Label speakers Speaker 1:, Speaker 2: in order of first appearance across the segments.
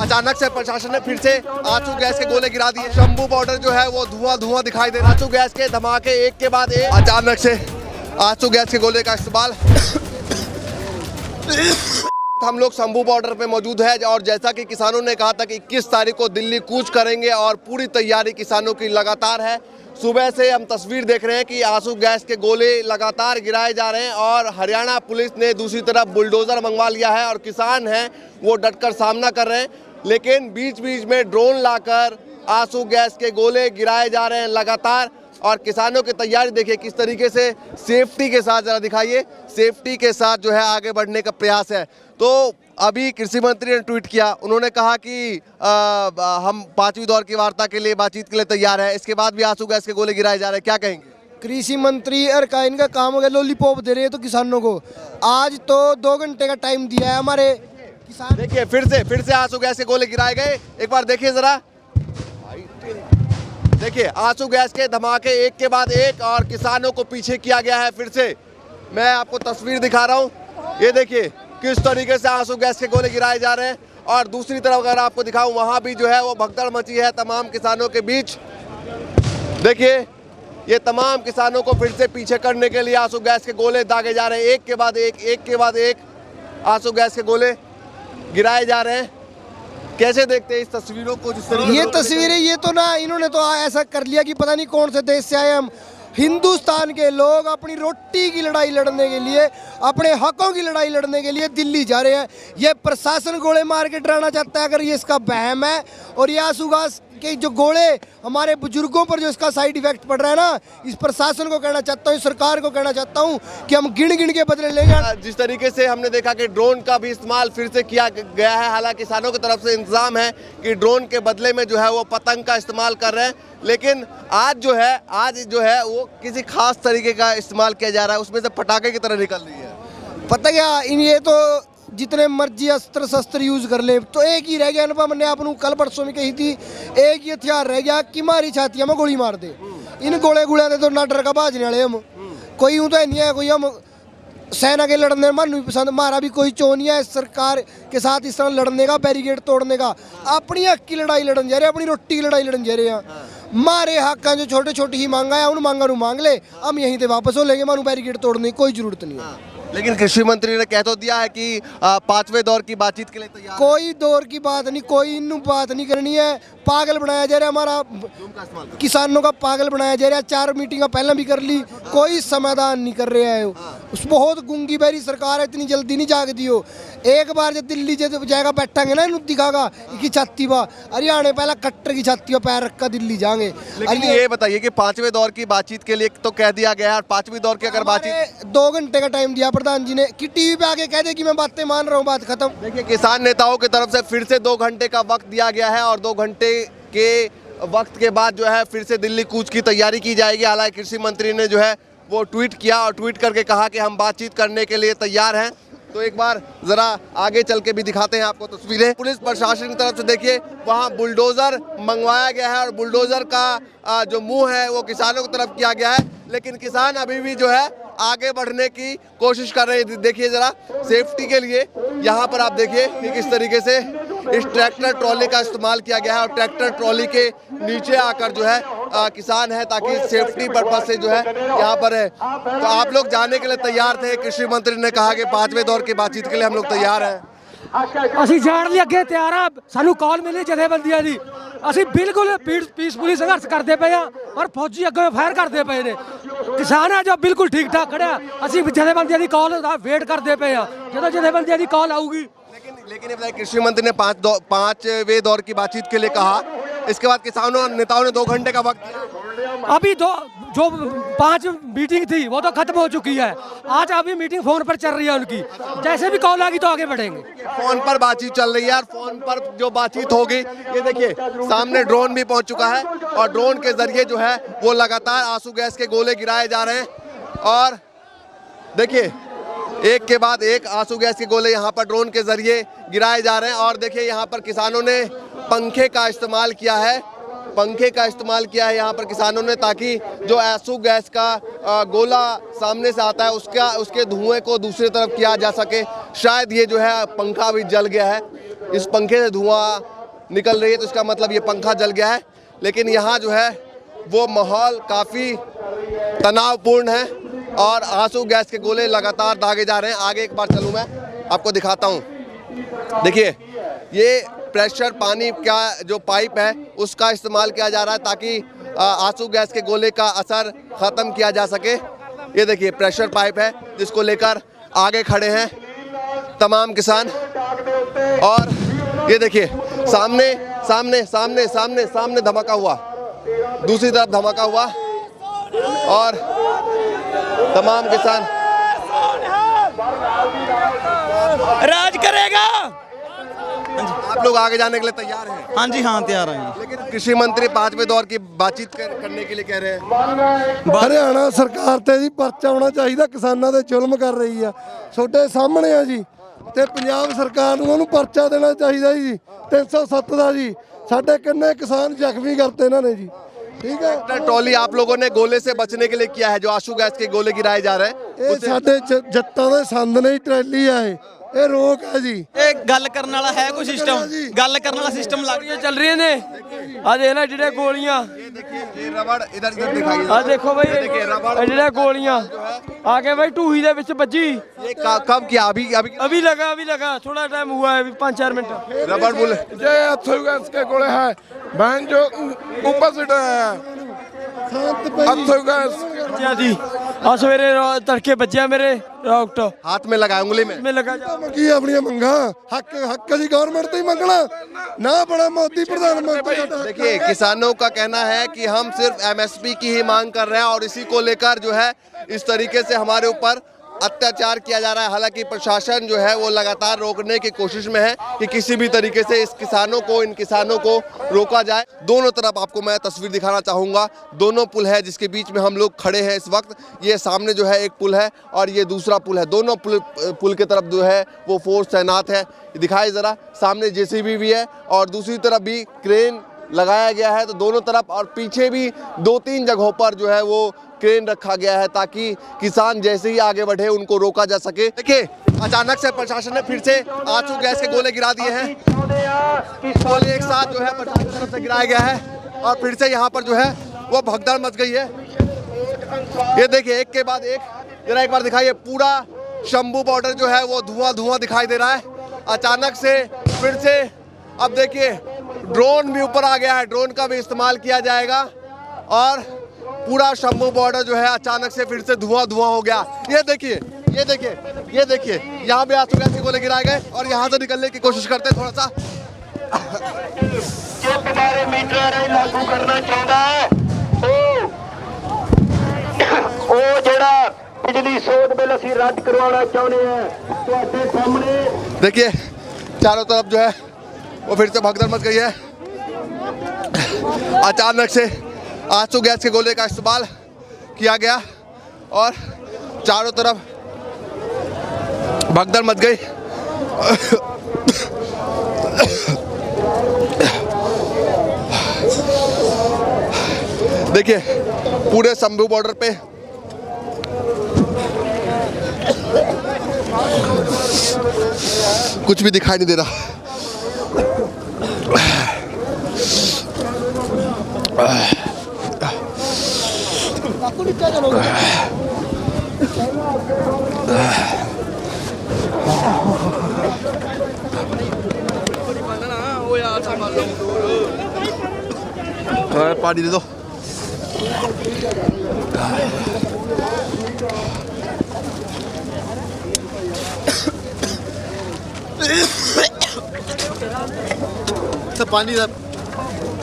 Speaker 1: अचानक से प्रशासन ने फिर से आंसू गैस के गोले गिरा दिए। शंभू बॉर्डर जो है वो धुआं दिखाई दे रहा है। आंसू गैस के धमाके एक के बाद एक, अचानक से आंसू गैस के गोले का इस्तेमाल। हम लोग शंभू बॉर्डर पे मौजूद है और जैसा कि किसानों ने कहा था कि 21 तारीख को दिल्ली कूच करेंगे और पूरी तैयारी किसानों की लगातार है। सुबह से हम तस्वीर देख रहे हैं कि आंसू गैस के गोले लगातार गिराए जा रहे हैं और हरियाणा पुलिस ने दूसरी तरफ बुलडोजर मंगवा लिया है और किसान हैं वो डटकर सामना कर रहे हैं। लेकिन बीच बीच में ड्रोन लाकर आंसू गैस के गोले गिराए जा रहे हैं लगातार। और किसानों की तैयारी देखिए किस तरीके से सेफ्टी के साथ, जरा दिखाइए, सेफ्टी के साथ जो है आगे बढ़ने का प्रयास है। तो अभी कृषि मंत्री ने ट्वीट किया, उन्होंने कहा कि हम 5वीं दौर की वार्ता के लिए, बातचीत के लिए तैयार है। इसके बाद भी आंसू गैस के गोले गिराए जा रहे हैं, क्या कहेंगे?
Speaker 2: कृषि मंत्री और का इनका काम हो गया, लॉलीपॉप दे रहे हैं तो किसानों को। आज तो 2 घंटे का टाइम दिया है हमारे किसान।
Speaker 1: देखिए फिर से आंसू गैस के गोले गिराए गए। एक बार देखिए जरा, देखिए आंसू गैस के धमाके एक के बाद एक और किसानों को पीछे किया गया है। फिर से मैं आपको तस्वीर दिखा रहा हूँ, ये देखिए किस तरीके से आंसू गैस के गोले गिराए जा रहे हैं। और दूसरी तरफ अगर आपको दिखाऊं, वहां भी जो है वो भगदड़ मची है तमाम किसानों के बीच। देखिए ये तमाम किसानों को फिर से पीछे करने के लिए आंसू गैस के गोले दागे जा रहे हैं। एक के बाद एक आंसू गैस के गोले गिराए जा रहे हैं। कैसे देखते हैं इस तस्वीरों को? जिस तरीके
Speaker 2: ये तस्वीरें, ये तो ना इन्होंने तो ऐसा कर लिया कि पता नहीं कौन से देश से आए हम। हिंदुस्तान के लोग अपनी रोटी की लड़ाई लड़ने के लिए, अपने हकों की लड़ाई लड़ने के लिए दिल्ली जा रहे हैं। ये प्रशासन गोले मार के डराना चाहता है, अगर ये इसका वहम है। और ये आंसू गैस के जो गोले हमारे बुजुर्गों पर जो इसका साइड इफेक्ट पड़ रहा है ना, इस प्रशासन को कहना चाहता हूँ, सरकार को कहना चाहता हूँ कि हम गिन गिन के बदले लेंगे।
Speaker 1: जिस तरीके से हमने देखा कि ड्रोन का भी इस्तेमाल फिर से किया गया है। हालांकि किसानों की तरफ से इंतजाम है कि ड्रोन के बदले में जो है वो पतंग का इस्तेमाल कर रहे हैं। लेकिन आज जो है वो किसी खास तरीके का इस्तेमाल किया जा रहा है, उसमें से पटाखे की तरह निकल रही है।
Speaker 2: पता क्या, ये तो जितने मर्जी अस्त्र शस्त्र यूज कर ले, तो एक ही रह गया। अनुपम ने आपको कल परसों में कही थी, एक ही हथियार रह गया कि मारी छाती में गोली मार दे। इन गोले गुड़े दे तो ना डर का बाजने वाले हम कोई यूँ तो नहीं है, कोई हम सेना के लड़ने मानू भी पसंद, हमारा भी कोई चो नहीं है सरकार के साथ इस तरह लड़ने का, बैरिकेड तोड़ने का। अपनी हक की लड़ाई लड़न जा रहे हैं, अपनी रोटी की लड़ाई लड़न जा रहे हैं। मारे हक जो छोटे छोटे ही मांगा है, उन मांगा रू मांग ले, हम यहीं से वापस हो लेंगे। मानू बैरिकेड तोड़ने की कोई जरूरत नहीं है।
Speaker 1: लेकिन कृषि मंत्री ने कह तो दिया है कि 5वें दौर की बातचीत के लिए तैयार।
Speaker 2: कोई दौर की बात नहीं, कोई इन बात नहीं करनी है। पागल बनाया जा रहा है, हमारा किसानों का पागल बनाया जा रहा है। 4 मीटिंग पहले भी कर ली, कोई समाधान नहीं कर रहे हैं। उस बहुत गूंगी बैरी सरकार है, इतनी जल्दी नहीं जागती हो। एक बार जब दिल्ली जब जाएगा बैठेंगे ना, इन दिखागा की छाती बा हरियाणा पहला कट्टर की छाती पैर रखा दिल्ली जाएंगे।
Speaker 1: लेकिन ये बताइए कि 5वें दौर की बातचीत के लिए तो कह दिया गया है, 5वीं दौर की अगर बातचीत
Speaker 2: 2 घंटे का टाइम दिया प्रधान जी ने कि टीवी पे आके कह दे कि मैं बातें मान रहा हूँ, बात खत्म।
Speaker 1: देखिए किसान नेताओं की तरफ से फिर से 2 घंटे का वक्त दिया गया है और 2 घंटे के वक्त के बाद जो है फिर से दिल्ली कूच की तैयारी की जाएगी। हालांकि कृषि मंत्री ने जो है वो ट्वीट किया और ट्वीट करके कहा कि हम बातचीत करने के लिए तैयार हैं। तो एक बार जरा आगे चल के भी दिखाते हैं आपको तस्वीरें। पुलिस प्रशासन की तरफ से देखिए वहाँ बुलडोजर मंगवाया गया है और बुलडोजर का जो मुंह है वो किसानों की तरफ किया गया है। लेकिन किसान अभी भी जो है आगे बढ़ने की कोशिश कर रहे हैं। देखिए जरा सेफ्टी के लिए यहाँ पर आप देखिए कि किस तरीके से इस ट्रैक्टर ट्रॉली का इस्तेमाल किया गया है और ट्रैक्टर ट्रॉली के नीचे आकर जो है किसान है, ताकि सेफ्टी पर्पज से जो है यहाँ पर है। तो आप लोग जाने के लिए तैयार थे, कृषि मंत्री ने कहा कि 5वें दौर की बातचीत के लिए हम लोग तैयार हैं।
Speaker 3: ਅਸੀਂ ਜਾਣ ਲਈ ਅੱਗੇ ਤਿਆਰ ਆ। ਸਾਨੂੰ ਕਾਲ ਮਿਲੀ ਜਥੇਬੰਦੀਆਂ ਦੀ, ਅਸੀਂ ਬਿਲਕੁਲ ਪੀਸਫੁਲੀ ਸੰਘਰਸ਼ ਕਰਦੇ ਪਏ ਆ ਔਰ ਫੌਜੀ ਅੱਗੇ ਫਾਇਰ ਕਰਦੇ ਪਏ ਨੇ। ਕਿਸਾਨ ਆ ਜੋ ਬਿਲਕੁਲ ਠੀਕ ਠਾਕ ਖੜਿਆ, ਅਸੀਂ ਜਥੇਬੰਦੀਆਂ ਦੀ ਕਾਲ ਦਾ ਵੇਟ ਕਰਦੇ ਪਏ ਆ, ਜਦੋਂ ਜਥੇਬੰਦੀਆਂ ਦੀ ਕਾਲ आऊगी।
Speaker 1: लेकिन कृषि मंत्री ने 5वें दौर की बातचीत के लिए कहा, इसके बाद किसानों नेताओं ने 2 घंटे का वक्त दिया।
Speaker 3: अभी जो 5 मीटिंग थी वो तो खत्म हो चुकी है। आज अभी मीटिंग फोन पर चल रही है उनकी, जैसे भी कॉल आएगी तो आगे बढ़ेंगे।
Speaker 1: फोन पर बातचीत चल रही है और फोन पर जो बातचीत होगी, ये देखिए सामने ड्रोन भी पहुंच चुका है और ड्रोन के जरिए जो है वो लगातार आंसू गैस के गोले गिराए जा रहे हैं। और देखिए एक के बाद एक आंसू गैस के गोले यहाँ पर ड्रोन के जरिए गिराए जा रहे हैं। और देखिए यहाँ पर किसानों ने पंखे का इस्तेमाल किया है, यहाँ पर किसानों ने, ताकि जो आंसू गैस का गोला सामने से आता है उसके धुएं को दूसरी तरफ किया जा सके। शायद ये जो है पंखा भी जल गया है इस पंखे से धुआं निकल रही है, तो इसका मतलब ये पंखा जल गया है। लेकिन यहाँ जो है वो माहौल काफ़ी तनावपूर्ण है और आंसू गैस के गोले लगातार दागे जा रहे हैं। आगे एक बार चलूँ, मैं आपको दिखाता हूँ। देखिए, ये प्रेशर पानी का जो पाइप है उसका इस्तेमाल किया जा रहा है ताकि आंसू गैस के गोले का असर ख़त्म किया जा सके। ये देखिए प्रेशर पाइप है जिसको लेकर आगे खड़े हैं तमाम किसान। और ये देखिए सामने सामने सामने सामने सामने धमाका हुआ, दूसरी तरफ धमाका हुआ और तमाम किसान
Speaker 4: राज करेगा।
Speaker 1: आप लोग आगे जाने के लिए तैयार हैं?
Speaker 4: हाँ जी, हाँ तैयार हैं।
Speaker 1: लेकिन कृषि मंत्री 5वें दौर की बातचीत करने के लिए कह रहे हैं।
Speaker 2: ਹਰਿਆਣਾ ਸਰਕਾਰ ਤੇ ਜੀ ਪਰਚਾ ਹੋਣਾ ਚਾਹੀਦਾ, ਕਿਸਾਨਾਂ ਦੇ ਜ਼ੁਲਮ ਕਰ ਰਹੀ ਆ, ਤੁਹਾਡੇ ਸਾਹਮਣੇ ਆ ਜੀ। ਤੇ ਪੰਜਾਬ ਸਰਕਾਰ ਨੂੰ ਉਹਨੂੰ ਪਰਚਾ ਦੇਣਾ ਚਾਹੀਦਾ ਜੀ 307 ਦਾ ਜੀ। ਸਾਡੇ ਕਿੰਨੇ ਕਿਸਾਨ ਜ਼ਖਮੀ ਕਰਤੇ ਇਹਨਾਂ ਨੇ ਜੀ। ठीक है,
Speaker 1: ट्रॉली आप लोगों ने गोले से बचने के लिए किया है, जो आंसू गैस के गोले गिराए जा रहे हैं।
Speaker 2: ਇਹ ਸਾਡੇ ਜੱਟਾਂ ਦੇ ਸੰਦ ਨੇ ਟਰੈਲੀ ਆ, ਇਹ ਰੋਕ ਹੈ ਜੀ।
Speaker 4: ਇਹ ਗੱਲ ਕਰਨ ਵਾਲਾ ਹੈ ਕੋਈ ਸਿਸਟਮ, ਗੱਲ ਕਰਨ ਵਾਲਾ ਸਿਸਟਮ ਲੱਗ
Speaker 3: ਗੋਲੀਆਂ ਚੱਲ ਰਹੀਆਂ ਨੇ। ਆ ਦੇਖ ਲੈ ਜਿਹੜੇ ਗੋਲੀਆਂ,
Speaker 1: ये रबड़ इधर इधर दिखाइए।
Speaker 3: ਆ ਦੇਖੋ ਬਈ ਇਹ ਜਿਹੜੇ ਗੋਲੀਆਂ ਆ ਕੇ ਬਈ ਢੂਹੀ ਦੇ ਵਿੱਚ ਵੱਜੀ।
Speaker 1: ये कब किया? अभी अभी
Speaker 3: अभी लगा थोड़ा टाइम हुआ है, 5-4 मिनट।
Speaker 1: रबड़ बुल
Speaker 5: ये आंसू गैस के गोले हैं, बहन जो ऊपर से है आंसू गैस।
Speaker 3: बच्चिया थी आ सवेरे तड़के बच्चिया मेरे रॉकट
Speaker 1: हाथ में लगा, उंगली में।
Speaker 3: में लगा जा।
Speaker 2: ਮੰਗੀ ਆਪਣੀਆਂ ਮੰਗਾਂ, ਹੱਕ ਅਸੀਂ ਗਵਰਨਮੈਂਟ ਤੋਂ ਹੀ ਮੰਗਣਾ ਨਾ, ਬੜਾ ਮੋਦੀ ਪ੍ਰਧਾਨ ਮੰਤਰੀ।
Speaker 1: देखिए, किसानों का कहना है कि हम सिर्फ एमएसपी की ही मांग कर रहे हैं और इसी को लेकर जो है इस तरीके से हमारे ऊपर अत्याचार किया जा रहा है। हालांकि प्रशासन जो है वो लगातार रोकने की कोशिश में है कि किसी भी तरीके से इन किसानों को रोका जाए। दोनों तरफ आपको मैं तस्वीर दिखाना चाहूँगा। दोनों पुल है जिसके बीच में हम लोग खड़े हैं इस वक्त। ये सामने जो है एक पुल है और ये दूसरा पुल है। दोनों पुल के तरफ जो है वो फोर्स तैनात है। दिखाए ज़रा, सामने जेसीबी भी है और दूसरी तरफ भी क्रेन लगाया गया है। तो दोनों तरफ और पीछे भी 2-3 जगहों पर जो है वो क्रेन रखा गया है ताकि किसान जैसे ही आगे बढ़े उनको रोका जा सके। देखिए, अचानक से प्रशासन ने फिर से आंसू गैस के गोले गिरा दिए हैं। गोले एक साथ जो है प्रशासन की तरफ से गिराया गया है और फिर से यहाँ पर जो है वो भगदड़ मच गई है। ये देखिए, एक के बाद एक, जरा एक बार दिखाइए, पूरा शंभू बॉर्डर जो है वो धुआं दिखाई दे रहा है। अचानक से फिर से अब देखिए ड्रोन भी ऊपर आ गया है, ड्रोन का भी इस्तेमाल किया जाएगा और पूरा शंभू बॉर्डर जो है अचानक से फिर से धुआं हो गया। ये देखिए यहाँ पे आंसू गैस के गोले गिराए गए और यहाँ से निकलने की कोशिश करते हैं थोड़ा सा।
Speaker 6: लागू करना चाहता है ਉਹ ਜਿਹੜਾ ਬਿਜਲੀ ਸੋਧ ਬਿੱਲ ਅਸੀਂ ਰੱਦ ਕਰਵਾਉਣਾ ਚਾਹੁੰਦੇ ਹਾਂ ਤੁਹਾਡੇ ਸਾਹਮਣੇ।
Speaker 1: देखिए चारों तरफ जो है वो फिर से भगदड़ मच गई है। अचानक से आंसू गैस के गोले का इस्तेमाल किया गया और चारों तरफ भगदड़ मच गई। देखिए पूरे शंभू बॉर्डर पे कुछ भी दिखाई नहीं दे रहा। पानी दे दो। सब पानी दे।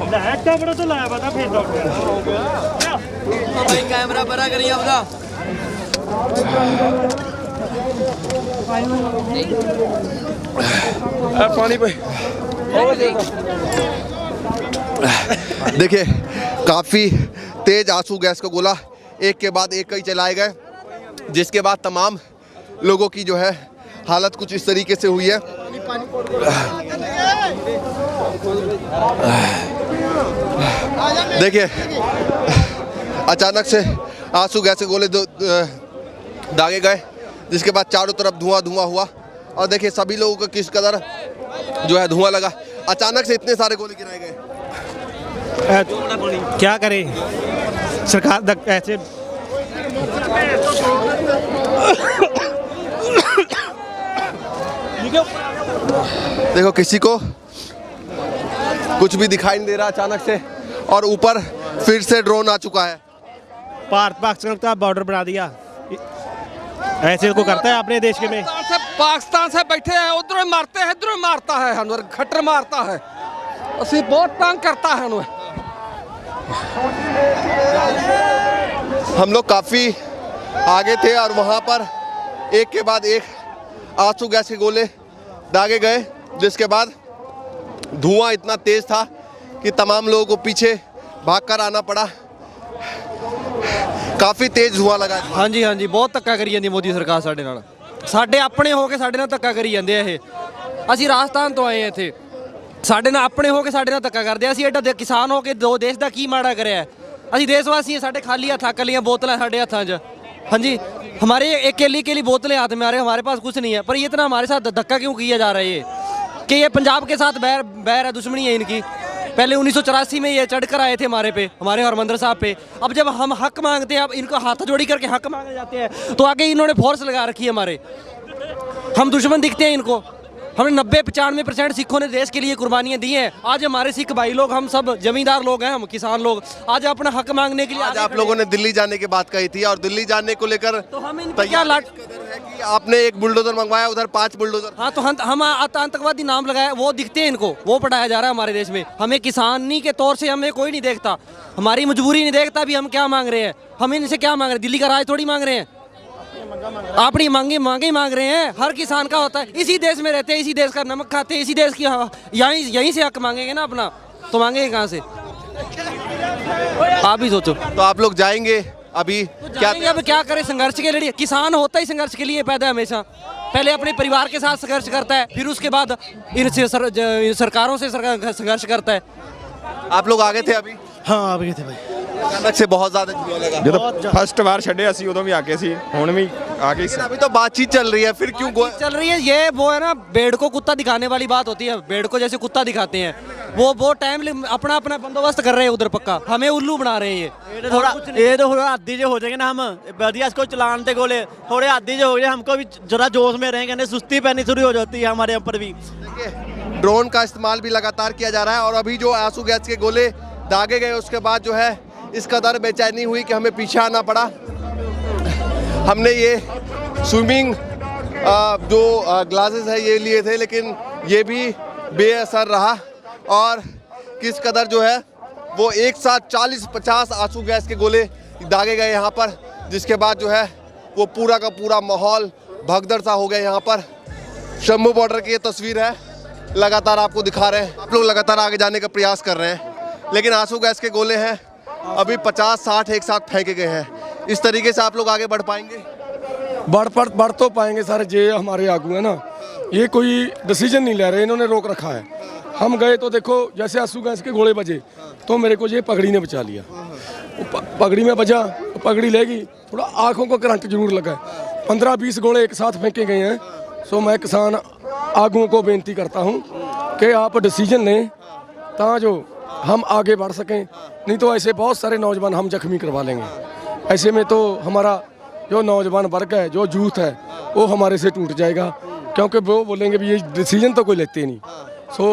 Speaker 7: बड़ा तो लाया पता फिर
Speaker 4: भाई कैमरा बड़ा करिए आपका।
Speaker 1: पानी पे देखिए काफ़ी तेज आंसू गैस का गोला एक के बाद एक कई चलाए गए, जिसके बाद तमाम लोगों की जो है हालत कुछ इस तरीके से हुई है। देखिए अचानक से आंसू गैस के गोले दागे गए, जिसके बाद चारों तरफ धुआं हुआ और देखिए सभी लोगों को किस कदर जो है धुआं लगा। अचानक से इतने सारे गोले गिराए गए।
Speaker 7: क्या करें सरकार ऐसे
Speaker 1: देखो किसी को कुछ भी दिखाई नहीं दे रहा अचानक से, और ऊपर फिर से ड्रोन आ चुका है।
Speaker 7: भारत पाकिस्तान का बॉर्डर बना दिया, ऐसे को करता है अपने देश के में।
Speaker 3: पाकिस्तान से बैठे हैं, उधर मारते हैं, इधर मारता है, हनवर खट्टर मारता है, असि बहुत तंग करता है हनवर।
Speaker 1: हम लोग काफ़ी आगे थे और वहाँ पर एक के बाद एक आंसू गैस के गोले दागे गए, जिसके बाद धुआं इतना तेज था कि तमाम लोगों को पीछे भागकर आना पड़ा। काफ़ी तेज धुआं लगा।
Speaker 4: हाँ जी बहुत ਧੱਕਾ ਕਰੀ ਜਾਂਦੀ ਮੋਦੀ ਸਰਕਾਰ ਸਾਡੇ ਨਾਲ। ਸਾਡੇ ਆਪਣੇ ਹੋ ਕੇ ਸਾਡੇ ਨਾਲ ਧੱਕਾ ਕਰੀ ਜਾਂਦੇ ਆ ਇਹ। ਅਸੀਂ ਰਾਜਸਥਾਨ ਤੋਂ ਆਏ ਆ ਇੱਥੇ, ਸਾਡੇ ਨਾਲ ਆਪਣੇ ਹੋ ਕੇ ਸਾਡੇ ਨਾਲ ਧੱਕਾ ਕਰਦੇ ਆ। ਅਸੀਂ ਐਡਾ ਕਿਸਾਨ ਹੋ ਕੇ ਦੋ ਦੇਸ਼ ਦਾ ਕੀ ਮਾੜਾ ਕਰਿਆ? ਅਸੀਂ ਦੇਸ਼ ਵਾਸੀ ਆ, ਸਾਡੇ ਖਾਲੀ ਹੱਥ ਕੱਲੀਆਂ ਬੋਤਲਾਂ ਸਾਡੇ ਹੱਥਾਂ 'ਚ। हाँ जी, हमारे एक केली बोतलें हाथ में आ रहे हैं, हमारे पास कुछ नहीं है, पर ये इतना हमारे साथ धक्का क्यों किया जा रहा है? ये कि ये पंजाब के साथ बैर है, दुश्मनी है इनकी। पहले 1984 में ये चढ़कर आए थे हमारे पे, हमारे हरमंदिर साहब पे। अब जब हम हक मांगते हैं, अब इनको हाथ जोड़ी करके हक मांगे जाते हैं, तो आगे इन्होंने फोर्स लगा रखी है हमारे। हम दुश्मन दिखते हैं इनको। हमने 90-95% सिखों ने देश के लिए कुर्बानियां दी हैं। आज हमारे सिख भाई लोग, हम सब जमींदार लोग हैं, हम किसान लोग, आज अपना हक मांगने के लिए
Speaker 1: आज आप लोगों ने दिल्ली जाने की बात कही थी, और दिल्ली जाने को लेकर
Speaker 4: तो हम इन क्या लाट
Speaker 1: है कि आपने एक बुलडोजर मंगवाया, उधर 5 बुलडोजर।
Speaker 4: हाँ, तो हम आतंकवादी नाम लगाया, वो दिखते हैं इनको, वो पढ़ाया जा रहा है हमारे देश में। हमें किसानी के तौर से हमें कोई नहीं देखता, हमारी मजबूरी नहीं देखता भी हम क्या मांग रहे हैं। हम इनसे क्या मांग रहे हैं? दिल्ली का राज थोड़ी मांग रहे हैं, अपनी मांगे ही मांग रहे हैं। हर किसान का होता है, इसी देश में रहते हैं, इसी देश का नमक खाते हैं, इसी देश की यहीं से हक मांगेंगे ना अपना, तो मांगेंगे कहाँ से? आप ही सोचो।
Speaker 1: तो आप लोग जाएंगे अभी क्या?
Speaker 4: अब क्या करें? संघर्ष के लिए किसान होता ही संघर्ष के लिए पैदा है हमेशा। पहले अपने परिवार के साथ संघर्ष करता है, फिर उसके बाद इन सरकारों से संघर्ष करता है।
Speaker 1: आप लोग आगे थे अभी?
Speaker 7: हाँ आ गए थे भाई।
Speaker 1: अचानक से बहुत ज्यादा धुआं लगा।
Speaker 5: ਜਦੋਂ ਫਸਟ ਵਾਰ ਛੱਡੇ ਅਸੀਂ ਉਦੋਂ ਵੀ ਆ ਗਏ ਸੀ, ਹੁਣ ਵੀ आ गई।
Speaker 1: अभी तो बातचीत चल रही है, फिर क्यों
Speaker 4: चल रही है? ये वो है ना, भेड़ को कुत्ता दिखाने वाली बात होती है। भेड़ को जैसे कुत्ता दिखाते हैं, वो टाइम अपना बंदोबस्त कर रहे हैं उधर पक्का, हमें उल्लू बना रहे हैं।
Speaker 8: ये तो थोड़ा आदी जो हो जाएंगे ना, हम बढ़िया इसको चलाने गोले थोड़े आदी जो हो गए, हमको भी जरा जोश में रहेंगे ना, सुस्ती पैनी शुरू हो जाती है हमारे ऊपर भी।
Speaker 1: ड्रोन का इस्तेमाल भी लगातार किया जा रहा है, और अभी जो आंसू गैस के गोले दागे गए उसके बाद जो है इस कदर बेचैनी हुई कि हमें पीछे आना पड़ा। हमने ये स्विमिंग जो ग्लासेस है ये लिए थे, लेकिन ये भी बेअसर रहा, और किस कदर जो है वो एक साथ 40-50 आंसू गैस के गोले दागे गए यहाँ पर, जिसके बाद जो है वो पूरा का पूरा माहौल भगदड़ सा हो गया यहाँ पर। शंभू बॉर्डर की ये तस्वीर है, लगातार आपको दिखा रहे हैं। आप लोग लगातार आगे जाने का प्रयास कर रहे हैं, लेकिन आंसू गैस के गोले हैं अभी 50-60 एक साथ फेंके गए हैं। इस तरीके से आप लोग आगे बढ़ पाएंगे?
Speaker 2: बढ़ तो पाएंगे सर, जे हमारे आगू है ना, ये कोई डिसीजन नहीं ले रहे, इन्होंने रोक रखा है। हम गए तो देखो जैसे आंसू गैस के गोले बजे तो मेरे को ये पगड़ी ने बचा लिया। पगड़ी में बजा, पगड़ी लेगी, थोड़ा आँखों को करंट जरूर लगा। 15-20 गोले एक साथ फेंके गए हैं। सो मैं किसान आगुओं को बेनती करता हूँ कि आप डिसीजन लें ताकि हम आगे बढ़ सकें, नहीं तो ऐसे बहुत सारे नौजवान हम जख्मी करवा लेंगे। ऐसे में तो हमारा जो नौजवान वर्ग है, जो यूथ है, वो हमारे से टूट जाएगा, क्योंकि वो बोलेंगे भी ये डिसीजन तो कोई लेते नहीं। सो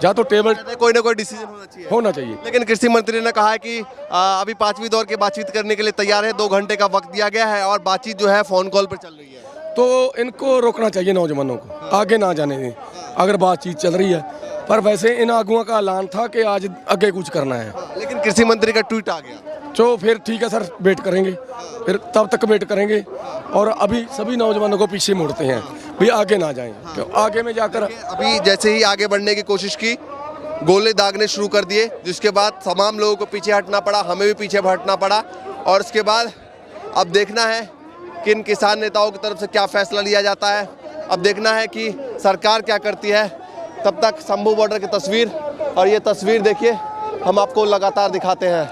Speaker 2: या तो टेबल
Speaker 1: कोई ना कोई डिसीजन होना चाहिए। लेकिन कृषि मंत्री ने कहा है कि अभी 5वीं दौर की बातचीत करने के लिए तैयार है, 2 घंटे का वक्त दिया गया है, और बातचीत जो है फ़ोन कॉल पर चल रही है।
Speaker 2: तो इनको रोकना चाहिए, नौजवानों को आगे ना जाने दें अगर बातचीत चल रही है। पर वैसे इन आगुओं का ऐलान था कि आज आगे कुछ करना है,
Speaker 1: लेकिन कृषि मंत्री का ट्वीट आ गया।
Speaker 2: तो फिर ठीक है सर, वेट करेंगे, फिर तब तक वेट करेंगे। और अभी सभी नौजवानों को पीछे मोड़ते हैं भी आगे ना जाएं, तो आगे में जाकर
Speaker 1: अभी जैसे ही आगे बढ़ने की कोशिश की, गोले दागने शुरू कर दिए, जिसके बाद तमाम लोगों को पीछे हटना पड़ा, हमें भी पीछे हटना पड़ा। और उसके बाद अब देखना है कि इन किसान नेताओं की तरफ से क्या फैसला लिया जाता है, अब देखना है कि सरकार क्या करती है। तब तक शंभू बॉर्डर की तस्वीर, और ये तस्वीर देखिए हम आपको लगातार दिखाते हैं।